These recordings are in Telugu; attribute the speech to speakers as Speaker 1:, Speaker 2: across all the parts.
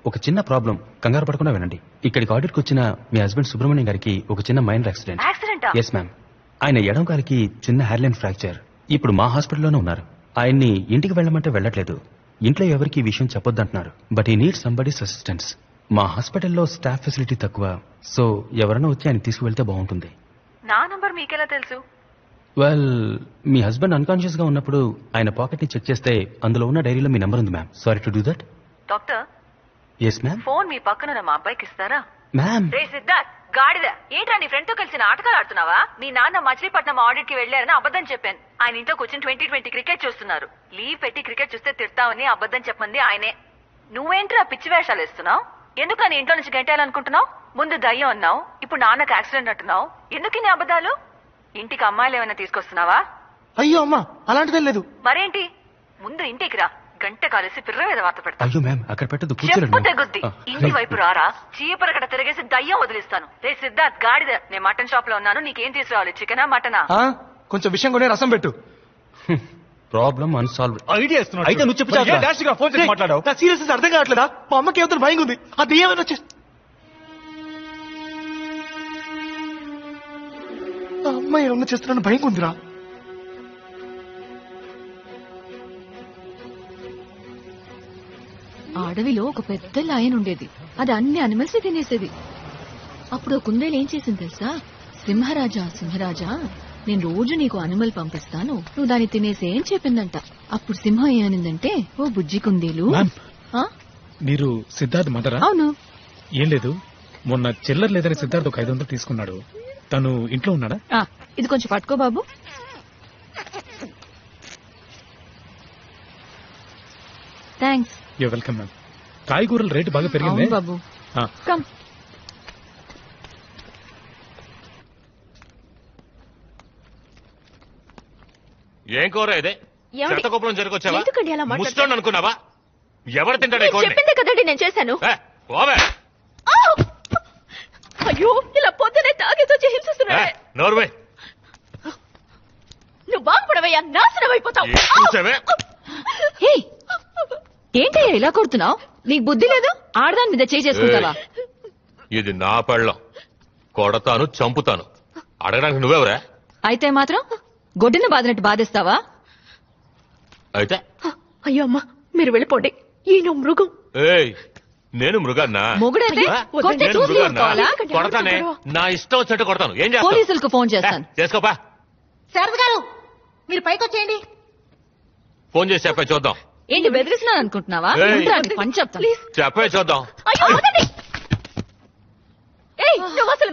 Speaker 1: ఒక చిన్న ప్రాబ్లం, కంగారు పడకుండా వినండి. ఇక్కడికి ఆడిట్కి వచ్చిన మీ హస్బెండ్ సుబ్రహ్మణ్యం గారికి ఒక చిన్న మైనర్ యాక్సిడెంట్. Yes ma'am. ఆయన ఎడం కాలికి చిన్న హెయిర్లైన్ ఫ్రాక్చర్. ఇప్పుడు మా హాస్పిటల్లోనే ఉన్నారు. ఆయన్ని ఇంటికి వెళ్ళమంటే వెళ్ళట్లేదు. ఇంట్లో ఎవరికి ఈ విషయం చెప్పొద్దంటున్నారు. బట్ ఈ నీడ్ సంబడీస్ అసిస్టెన్స్. మా హాస్పిటల్లో స్టాఫ్ ఫెసిలిటీ తక్కువ, సో ఎవరైనా వచ్చి ఆయన తీసుకువెళ్తే బాగుంటుంది.
Speaker 2: నా నంబర్ మీకెలా తెలుసు?
Speaker 1: వెల్, మీ హస్బెండ్ అన్కాన్షియస్ గా ఉన్నప్పుడు ఆయన పాకెట్ ని చెక్ చేస్తే అందులో ఉన్న డైరీలో మీ నంబర్ ఉంది ma'am. Sorry to do that.
Speaker 2: Doctor.
Speaker 1: Yes ma'am.
Speaker 2: Phone మీ పక్కన మా అబ్బాయికి ఇస్తారా?
Speaker 1: మ్యామ్.
Speaker 2: రే సిద్ధార్థ్, గాడిద, ఏంట్రా నీ ఫ్రెండ్ తో కలిసి నాటకాలు ఆడుతున్నావా? మీ నాన్న మచిలీపట్నం ఆడిట్ కి వెళ్లారని అబద్ధం చెప్పాను. ఆయన ఇంట్లో కూర్చొని 2020 క్రికెట్ చూస్తున్నారు. లీవ్ పెట్టి క్రికెట్ చూస్తే తిడతావని అబద్ధం చెప్పండి ఆయనే. నువ్వేంట్రా పిచ్చి వేషాలు వేస్తున్నావు? ఎందుకు నీ ఇంట్లో నుంచి గంటేయాలనుకుంటున్నావు? ముందు దయ్యం అన్నావు, ఇప్పుడు నాన్నకు యాక్సిడెంట్ అంటున్నావు. ఎందుకు నీ అబద్ధాలు? ఇంటికి అమ్మాయిలు ఏమైనా తీసుకొస్తున్నావా?
Speaker 3: అయ్యో అమ్మా, అలాంటిదే లేదు.
Speaker 2: మరేంటి? ముందు ఇంటికి రా, గంట కాలేసి పిర్ర మీద వార్త పెడతా.
Speaker 1: అయ్యో మ్యామ్, అక్కడ పెట్టదు.
Speaker 2: చెప్పు తెగుద్ది. ఇంటి వైపు రారా, చీపరకట తిరిగేసి దయ్యం వదిలిస్తాను. రే సిద్ధార్థ్ గాడిద, నేను మటన్ షాప్ లో ఉన్నాను. నీకేం తీసుకురావాలి, చికెనా మటనా?
Speaker 3: కొంచెం విషయం కొనే రసం పెట్టు.
Speaker 1: Problem unsolved.
Speaker 3: ఐడియా ఇస్తున్నాడు.
Speaker 1: అయితే నువ్వు చెప్పు.
Speaker 3: ఫోన్ చేసి మాట్లాడావు. నా సీరియస్ అర్థం కావట్లేదా? మా అమ్మకి ఏమైనా భయం ఉంది. అది ఏమైనా వచ్చే అమ్మాయి ఏమన్నా చేస్తున్నాను భయం ఉందిరా.
Speaker 4: అడవిలో ఒక పెద్ద లయన్ ఉండేది. అది అన్ని అనిమల్స్ తినేసేది. అప్పుడు కుందేలు ఏం చేసింది తెలుసా? సింహరాజా సింహరాజా, నేను రోజు నీకు అనిమల్ పంపిస్తాను, నువ్వు దాన్ని తినేసే అని చెప్పిందంట. అప్పుడు సింహం ఏమనిందంటే, ఓ బుజ్జి కుందేలు.
Speaker 5: మీరు సిద్ధార్థ్ మదరా?
Speaker 4: అవును.
Speaker 5: ఏం లేదు, మొన్న చిల్లర లేదని సిద్ధార్థ్ ఒక 500 తీసుకున్నాడు. తను ఇంట్లో ఉన్నాడా?
Speaker 4: ఇది కొంచెం పట్టుకో బాబు. థ్యాంక్స్.
Speaker 5: You welcome ma'am. కాయగూరల రేటు బాగా పెరిగింది
Speaker 4: బాబు. కమ్.
Speaker 6: ఏం కూర ఇదే? చెత్తకుప్పలం జరుకొచ్చావా? ముస్టోన్ అనుకున్నావా? ఎవరు తింటాడే?
Speaker 4: చెప్పిందే కదండి నేను చేశాను. అయ్యో, ఇలా పొద్దునే తాగేతో హింసిస్తున్నాడే.
Speaker 6: నోర్వే,
Speaker 4: నువ్వు బాగుపడవయ్యా, నాశనం అయిపోతావు. ఏంటయ్యా ఇలా కొడుతున్నావు? నీకు బుద్ధి లేదు? ఆడదాని మీద చేసుకుంటావా?
Speaker 6: ఇది నా పెళ్ళం, కొడతాను, చంపుతాను. అడగడానికి నువ్వెవరా?
Speaker 4: అయితే మాత్రం గొడ్డున బాధినట్టు బాధిస్తావా?
Speaker 6: అయితే
Speaker 4: అయ్యో అమ్మా, మీరు వెళ్ళిపోండి. ఈయన మృగం.
Speaker 6: నేను మృగాన్నా?
Speaker 4: మొగుడైతే
Speaker 6: కొడతానే, నా ఇష్టం వచ్చినట్టు కొడతాను. ఏం చేస్తాను?
Speaker 4: పోలీసులకు ఫోన్ చేస్తాను.
Speaker 6: చేసుకోపా.
Speaker 7: శారద గారు, మీరు పైకి వచ్చేయండి.
Speaker 6: ఫోన్ చేసి చెప్పే చూద్దాం.
Speaker 4: ఏంటి బెదిరిస్తున్నాను అనుకుంటున్నావా? పని చెప్తాను.
Speaker 6: చెప్పే చూద్దాం.
Speaker 4: నువ్వు అసలు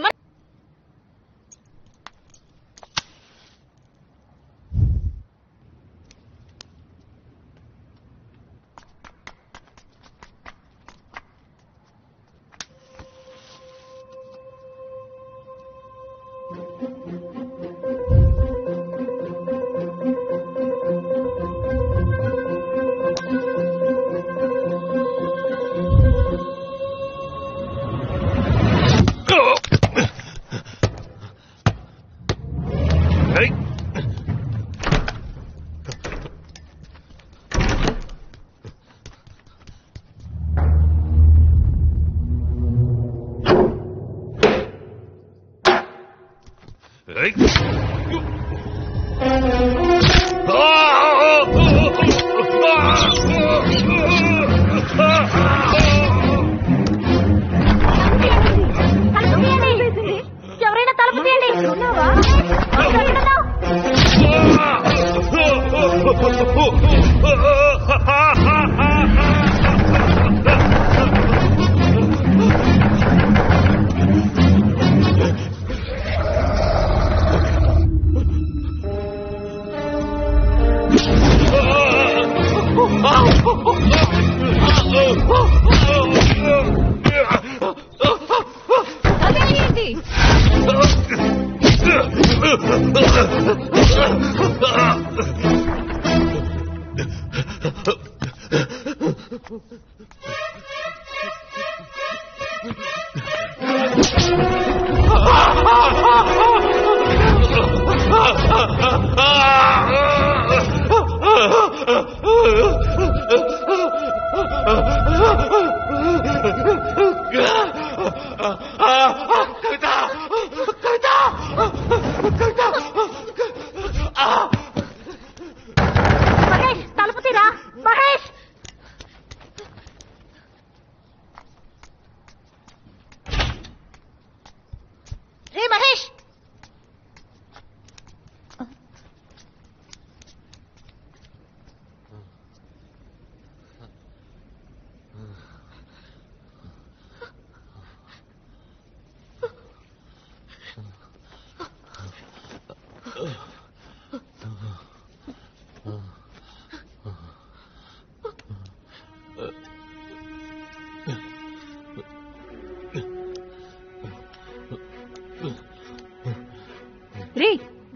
Speaker 7: ఎవరైనా తలుపు తీయండి.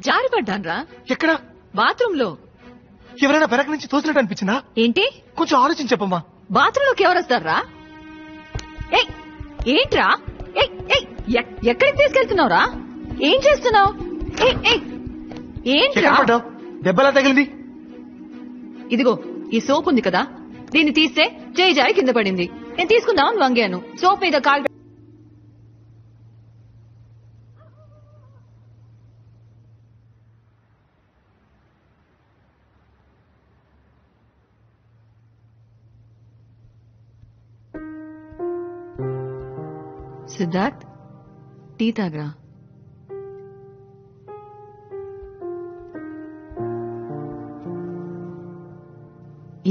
Speaker 4: జారిపడ్డాన్రా.
Speaker 3: ఎక్కడా?
Speaker 4: బాత్రూమ్ లో.
Speaker 3: ఎవరైనా వెనక నుంచి తోసినట్టు అనిపించిందా?
Speaker 4: ఏంటి?
Speaker 3: కొంచెం ఆలోచించి చెప్పమ్మా.
Speaker 4: బాత్రూమ్ లోకి ఎవరొస్తారా? ఏంట్రా? ఎక్కడికి తీసుకెళ్తున్నావురా? ఏం చేస్తున్నావు? ఏంట్రా?
Speaker 3: దెబ్బలా తగిలింది.
Speaker 4: ఇదిగో ఈ సోప్ ఉంది కదా, దీన్ని తీస్తే చేయి జారి కింద పడింది. నేను తీసుకుందామని వంగాను. సోప్ మీద కాలు. సిద్ధార్థ్, టీ తాగరా.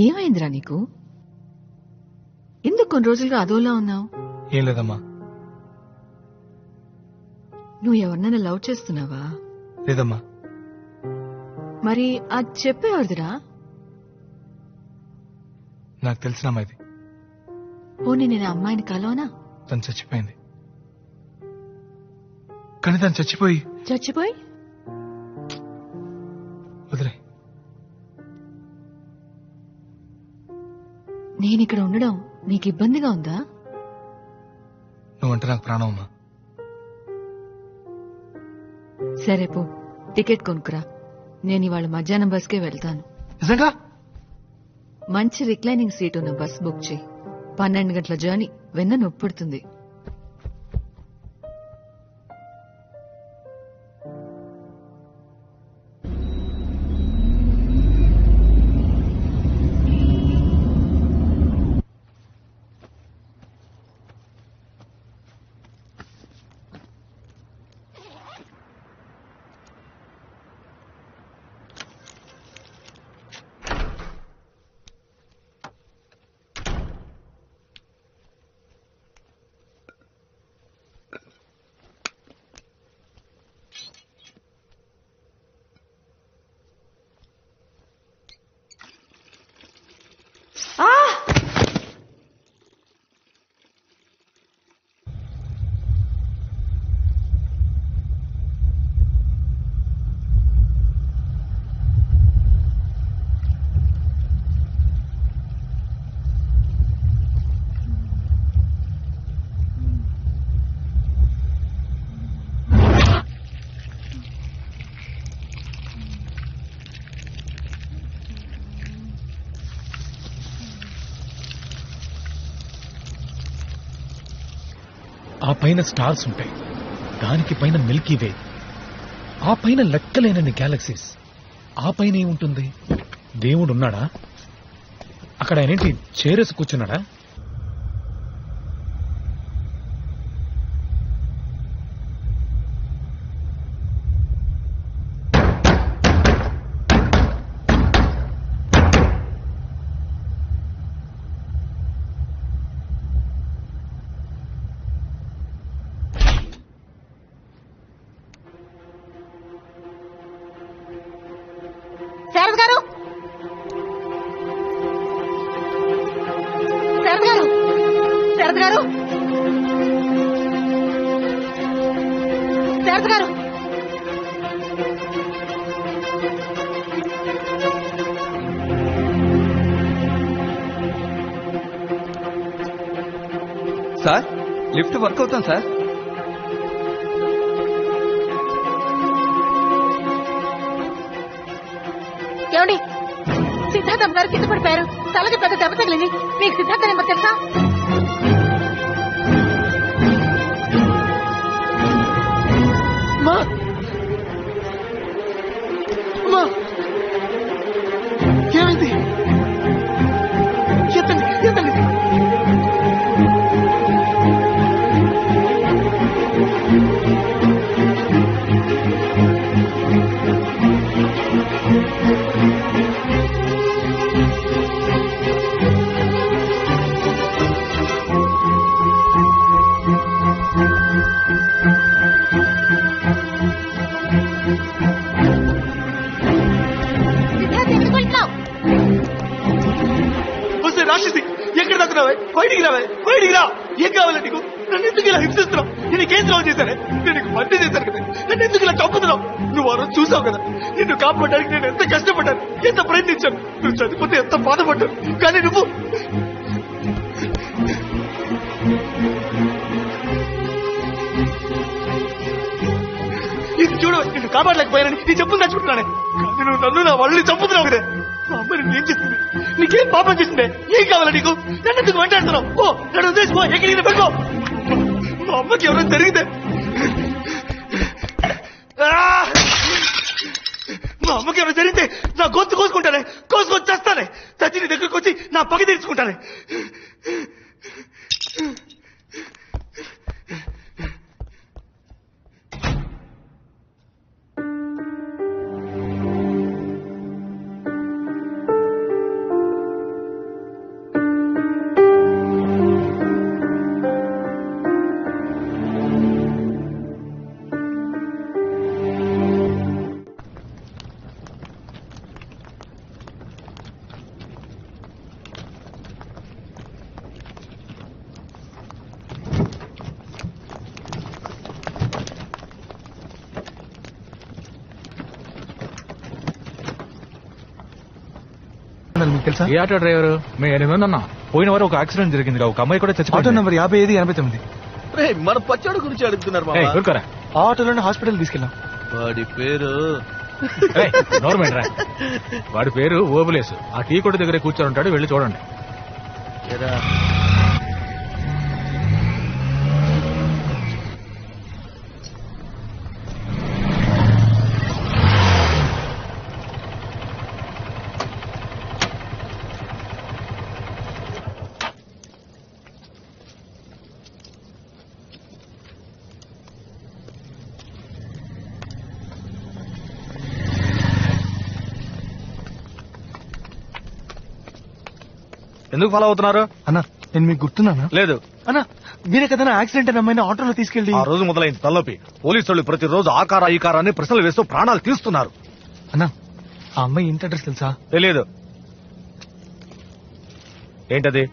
Speaker 4: ఏమైందిరా నీకు? ఎందుకు కొన్ని రోజులుగా అదోలా ఉన్నావు?
Speaker 3: ఏం లేదమ్మా.
Speaker 4: నువ్వు ఎవరినైనా లవ్ చేస్తున్నావా?
Speaker 3: లేదమ్మా.
Speaker 4: మరి అది చెప్పేవాడిదిరా.
Speaker 3: నాకు తెలిసిన అమ్మాయిది.
Speaker 4: పోనీ నేను అమ్మాయిని కలవనా?
Speaker 3: తను చచ్చిపోయింది. కానీ తను చచ్చిపోయి వదిలే.
Speaker 4: నేనిక్కడ ఉండడం నీకు ఇబ్బందిగా ఉందా?
Speaker 3: నువ్వంటే నాకు ప్రాణం అమ్మా.
Speaker 4: సరే పో, టికెట్ కొనుక్కురా. నేను ఇవాళ మధ్యాహ్నం బస్కే వెళ్తాను.
Speaker 3: నిజంగా?
Speaker 4: మంచి రిక్లైనింగ్ సీట్ ఉన్న బస్ బుక్ చేయి. 12 గంటల జర్నీ, వెన్న నొప్పుడుతుంది.
Speaker 5: ఆ పైన స్టార్స్ ఉంటాయి, దానికి పైన మిల్కీ వే, ఆ పైన లెక్కలేనన్ని గ్యాలక్సీస్, ఆ పైన ఏముంటుంది? దేవుడు ఉన్నాడా? అక్కడ ఆయనేంటి చేరేసి కూర్చున్నాడా?
Speaker 7: శారద గారు, శారద గారు, శారద గారు, శారద గారు.
Speaker 8: సార్, లిఫ్ట్ వర్క్ అవుతాం సార్.
Speaker 7: ఏమండి, సిద్ధార్థం గారు కింద పడిపోయారు. తలకి పెద్ద దెబ్బ తగిలింది. మీకు సిద్ధార్థ నెంబర్ తెలుసా?
Speaker 3: ఏమైంది? ఎత్తండి, ఎత్తండి. ఇక్కడికి రా. ఏం కావాలి నీకు? నన్ను ఎందుకు ఇలా హింసిస్తున్నావు? నేను కేసు రావు చేశానే, నేను నీకు మంచి చేశాను కదా, నన్ను ఎందుకు ఇలా చంపుతున్నావు? నువ్వు ఆ రోజు చూసావు కదా, నిన్ను కాపాడడానికి నేను ఎంత కష్టపడ్డాను, ఎంత ప్రయత్నించాను. నువ్వు చనిపోతే ఎంత బాధపడ్డాను. కానీ నువ్వు ఇది చూడు, నిన్ను కాపాడలేకపోయానని నీ చెప్పులు తెచ్చుకుంటున్నానే. కానీ నువ్వు నన్ను నా వాళ్ళని చంపుతున్నావు కదా. మా అమ్మ నిన్ను ఏం చేస్తుంది? నీకేం పాపం చేసిందే? ఏం కావాలా నీకు? నన్ను ఎందుకు వెంటాడుతున్నావు? ఓ నన్ను ఉద్దేశిపో, ఎక్కడికి పెట్టుకో. మా అమ్మకి ఎవరైనా జరిగితే, మా అమ్మకి ఎవరైనా జరిగితే నా గొంతు కోసుకుంటానే, కోసుకొని చేస్తానే. చచ్చి నీ దగ్గరకు వచ్చి నా పగ తీర్చుకుంటానే. తెలుసా?
Speaker 5: ఏ ఆటో డ్రైవర్? మేము 8 మంది ఉన్నాం. పోయిన వారు ఒక యాక్సిడెంట్ జరిగింది, ఒక అమ్మాయి కూడా చచ్చిపోయింది.
Speaker 3: Auto number 5589. మన పచ్చడి గురించి అడుగుతున్నారు. ఆటోలోనే హాస్పిటల్ తీసుకెళ్ళాం.
Speaker 9: వాడి పేరు
Speaker 5: వాడి పేరు ఓబులేసు. ఆ టీ కొట్టు దగ్గర కూర్చొని ఉంటాడు, వెళ్ళి చూడండి.
Speaker 9: ఎందుకు ఫాలో అవుతున్నారు?
Speaker 3: అన్న నేను మీకు గుర్తున్నానా?
Speaker 9: లేదు
Speaker 3: అన్న, మీరే కదా యాక్సిడెంట్ అయిన అమ్మాయిని ఆటోలో తీసుకెళ్ళి.
Speaker 9: ఆ రోజు మొదలైంది తలనొప్పి. పోలీసు వాళ్ళు ప్రతిరోజు ఆకార ఈకారాన్ని ప్రశ్నలు వేస్తూ ప్రాణాలు తీస్తున్నారు.
Speaker 3: అన్న, ఆ అమ్మాయి ఇంటి అడ్రస్ తెలుసా?
Speaker 9: తెలియదు. ఏంటది?